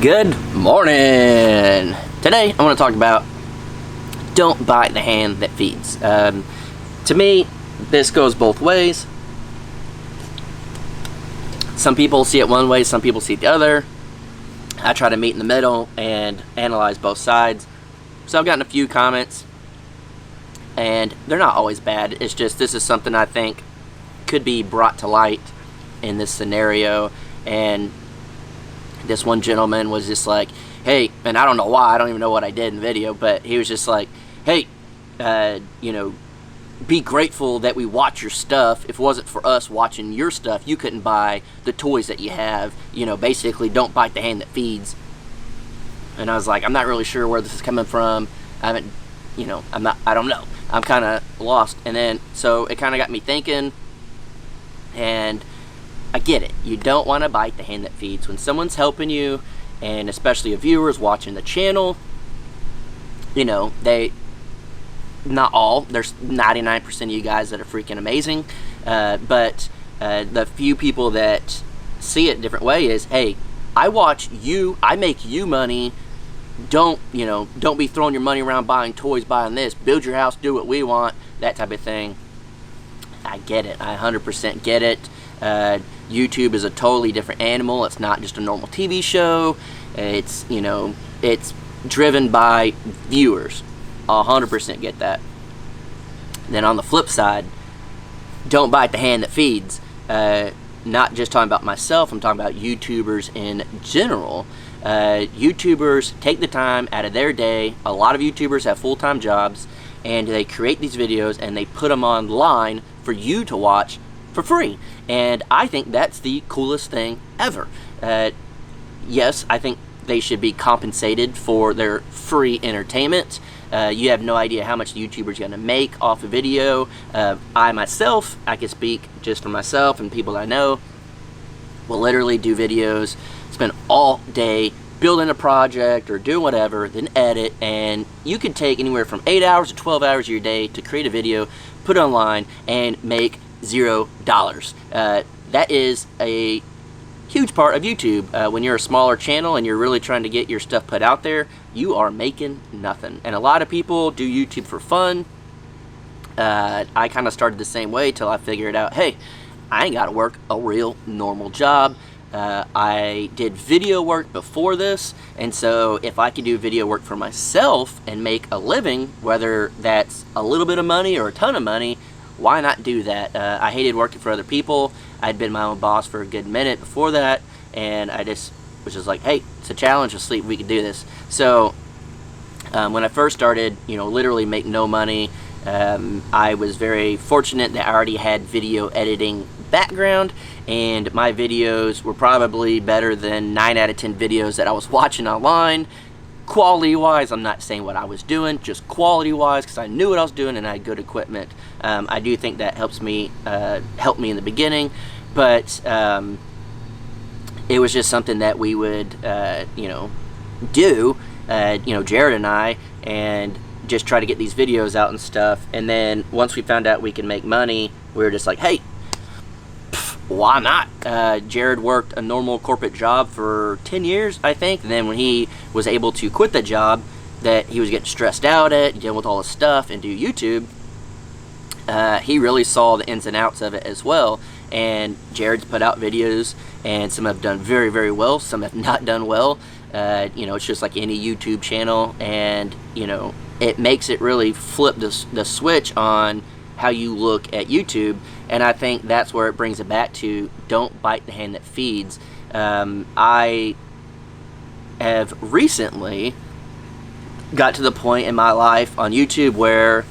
Good morning. Today I want to talk about don't bite the hand that feeds. To me, this goes both ways. Some people see it one way, some people see it the other. I try to meet in the middle and analyze both sides. So I've gotten a few comments, and they're not always bad. It's just this is something I think could be brought to light in this scenario. And this one gentleman was just like, hey, and I don't know why, I don't even know what I did in the video, but he was just like, hey, be grateful that we watch your stuff. If it wasn't for us watching your stuff, you couldn't buy the toys that you have. Basically, don't bite the hand that feeds. And I was like, I'm not really sure where this is coming from. I don't know. I'm kind of lost. And then, so it kind of got me thinking, and I get it. You don't want to bite the hand that feeds. When someone's helping you, and especially a viewer's watching the channel, not all, there's 99% of you guys that are freaking amazing, but the few people that see it a different way is, hey, I watch you, I make you money. Don't be throwing your money around buying toys, buying this, build your house, do what we want, that type of thing. I get it. I 100% get it. YouTube is a totally different animal. It's not just a normal TV show. It's driven by viewers. 100% get that. Then on the flip side, don't bite the hand that feeds. Not just talking about myself, I'm talking about YouTubers in general. YouTubers take the time out of their day. A lot of YouTubers have full-time jobs, and they create these videos and they put them online for you to watch for free. And I think that's the coolest thing ever. Yes, I think they should be compensated for their free entertainment. You have no idea how much the YouTuber's going to make off a video. I can speak just for myself and people I know, will literally do videos, spend all day building a project or doing whatever, then edit, and you could take anywhere from 8 hours to 12 hours of your day to create a video, put it online, and make $0. That is a huge part of YouTube. When you're a smaller channel and you're really trying to get your stuff put out there, you are making nothing. And a lot of people do YouTube for fun. I kind of started the same way till I figured out, hey, I ain't got to work a real normal job. I did video work before this, and so if I can do video work for myself and make a living, whether that's a little bit of money or a ton of money, why not do that? I hated working for other people. I'd been my own boss for a good minute before that, and I just was just like, hey, it's a challenge, asleep, we can do this. So when I first started, literally make no money, I was very fortunate that I already had video editing background, and my videos were probably better than 9 out of 10 videos that I was watching online. Quality wise, I'm not saying what I was doing, just quality wise, because I knew what I was doing and I had good equipment. I do think that helped me in the beginning, but it was just something that we would do, Jared and I, and just try to get these videos out and stuff. And then once we found out we could make money, we were just like, hey, why not? Jared worked a normal corporate job for 10 years, I think. And then when he was able to quit the job that he was getting stressed out at, dealing with all his stuff, and do YouTube, he really saw the ins and outs of it as well. And Jared's put out videos, and some have done very, very well. Some have not done well. It's just like any YouTube channel, and it makes it really flip the switch on how you look at YouTube. And I think that's where it brings it back to don't bite the hand that feeds. I have recently got to the point in my life on YouTube where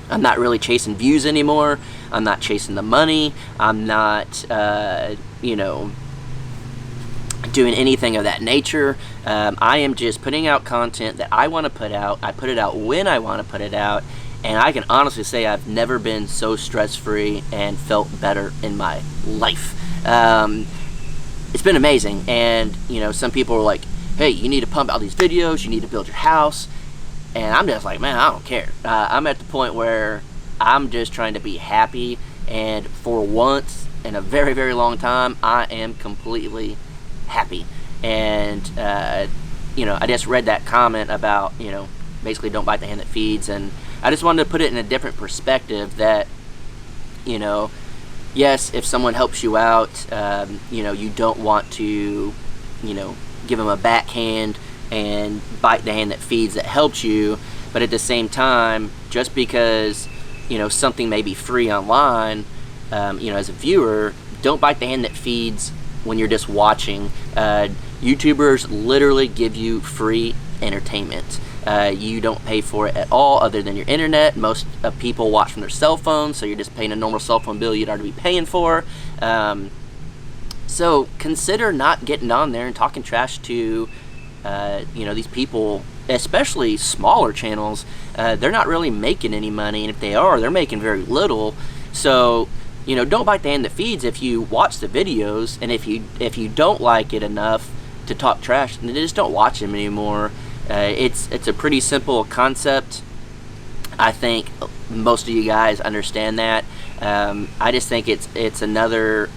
I'm not really chasing views anymore. I'm not chasing the money. I'm not, doing anything of that nature. I am just putting out content that I want to put out. I put it out when I want to put it out. And I can honestly say I've never been so stress-free and felt better in my life. It's been amazing. And, some people are like, hey, you need to pump out these videos. You need to build your house. And I'm just like, man, I don't care. I'm at the point where I'm just trying to be happy. And for once in a very, very long time, I am completely happy. And I just read that comment about, basically don't bite the hand that feeds, and I just wanted to put it in a different perspective that, yes, if someone helps you out, you don't want to, give them a backhand and bite the hand that feeds that helped you. But at the same time, just because, something may be free online, as a viewer, don't bite the hand that feeds when you're just watching. YouTubers literally give you free entertainment. You don't pay for it at all other than your internet. Most people watch from their cell phones, so you're just paying a normal cell phone bill you'd already be paying for. So consider not getting on there and talking trash to these people, especially smaller channels. They're not really making any money, and if they are, they're making very little. So don't bite the hand that feeds if you watch the videos, and if you don't like it enough to talk trash, then just don't watch them anymore. It's a pretty simple concept. I think most of you guys understand that. I just think it's another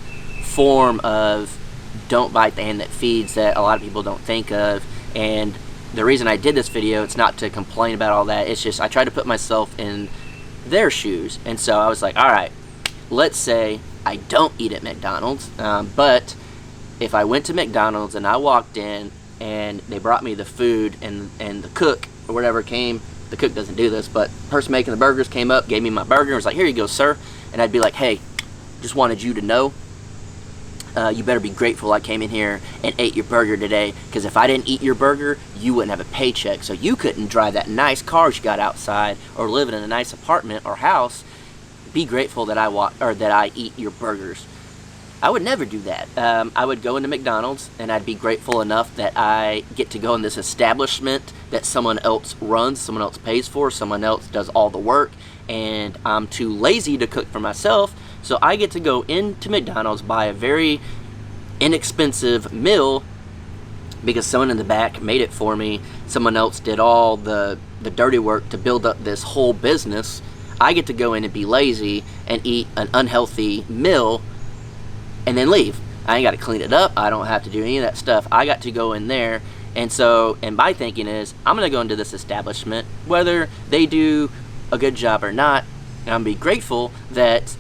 form of don't bite the hand that feeds that a lot of people don't think of. And the reason I did this video, it's not to complain about all that. It's just I try to put myself in their shoes. And so I was like, all right, let's say I don't eat at McDonald's, but if I went to McDonald's and I walked in and they brought me the food, and the cook or whatever came, the cook doesn't do this, but the person making the burgers came up, gave me my burger, and was like, here you go, sir. And I'd be like, hey, just wanted you to know, you better be grateful I came in here and ate your burger today, because if I didn't eat your burger, you wouldn't have a paycheck, so you couldn't drive that nice car you got outside or live in a nice apartment or house. Be grateful that I eat your burgers. I would never do that. I would go into McDonald's and I'd be grateful enough that I get to go in this establishment that someone else runs, someone else pays for, someone else does all the work, and I'm too lazy to cook for myself, so I get to go into McDonald's, buy a very inexpensive meal because someone in the back made it for me. Someone else did all the dirty work to build up this whole business. I get to go in and be lazy and eat an unhealthy meal and then leave. I ain't got to clean it up. I don't have to do any of that stuff. I got to go in there. And my thinking is, I'm going to go into this establishment, whether they do a good job or not, and I'm going to be grateful that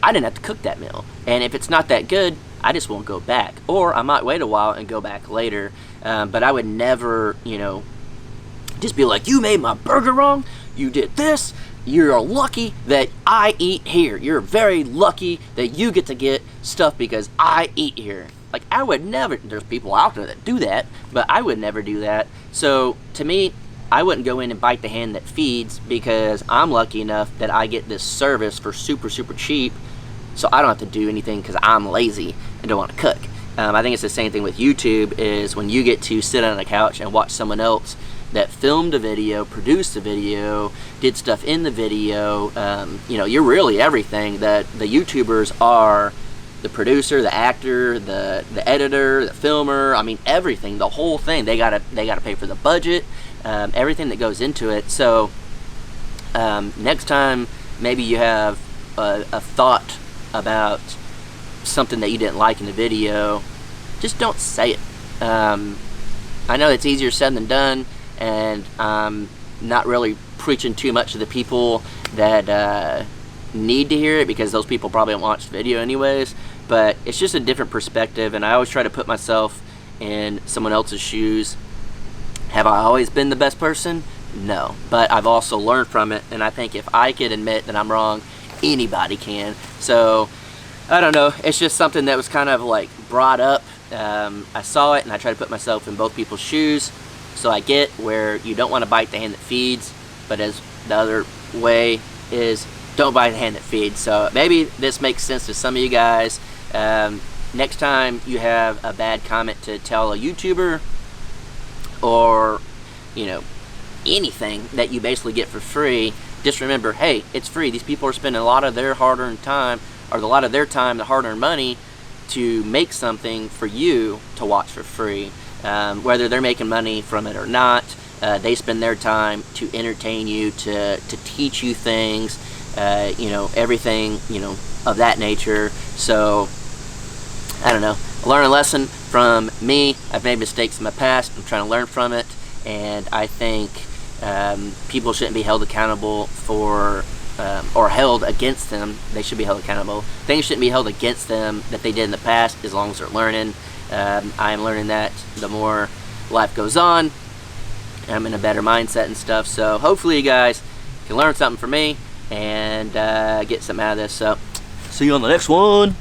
I didn't have to cook that meal. And if it's not that good, I just won't go back. Or I might wait a while and go back later. But I would never, just be like, you made my burger wrong. You did this. You're lucky that I eat here. You're very lucky that you get to get stuff because I eat here. Like, I would never, there's people out there that do that, but I would never do that. So, to me, I wouldn't go in and bite the hand that feeds because I'm lucky enough that I get this service for super, super cheap, so I don't have to do anything because I'm lazy and don't want to cook. I think it's the same thing with YouTube, is when you get to sit on a couch and watch someone else that filmed a video, produced a video, did stuff in the video, you're really everything. The YouTubers are the producer, the actor, the editor, the filmer. I mean, everything, the whole thing. They gotta pay for the budget, everything that goes into it. So next time, maybe you have a thought about something that you didn't like in the video, just don't say it. I know it's easier said than done, and I'm not really preaching too much to the people that need to hear it, because those people probably don't watch the video anyways, but it's just a different perspective, and I always try to put myself in someone else's shoes. Have I always been the best person? No, but I've also learned from it, and I think if I could admit that I'm wrong, anybody can. So I don't know, it's just something that was kind of like brought up. I saw it and I try to put myself in both people's shoes, so I get where you don't want to bite the hand that feeds, but as the other way is don't bite the hand that feeds. So maybe this makes sense to some of you guys. Next time you have a bad comment to tell a YouTuber, or anything that you basically get for free, just remember, hey, it's free. These people are spending a lot of their hard-earned time, or a lot of their time, the hard-earned money, to make something for you to watch for free. Whether they're making money from it or not, they spend their time to entertain you, to teach you things, everything, of that nature. So, I don't know, learn a lesson, from me. I've made mistakes in my past. I'm trying to learn from it, and I think people shouldn't be held accountable for or held against them. They should be held accountable. Things shouldn't be held against them that they did in the past, as long as they're learning. I am learning that the more life goes on, I'm in a better mindset and stuff. So hopefully you guys can learn something from me and get something out of this. So see you on the next one.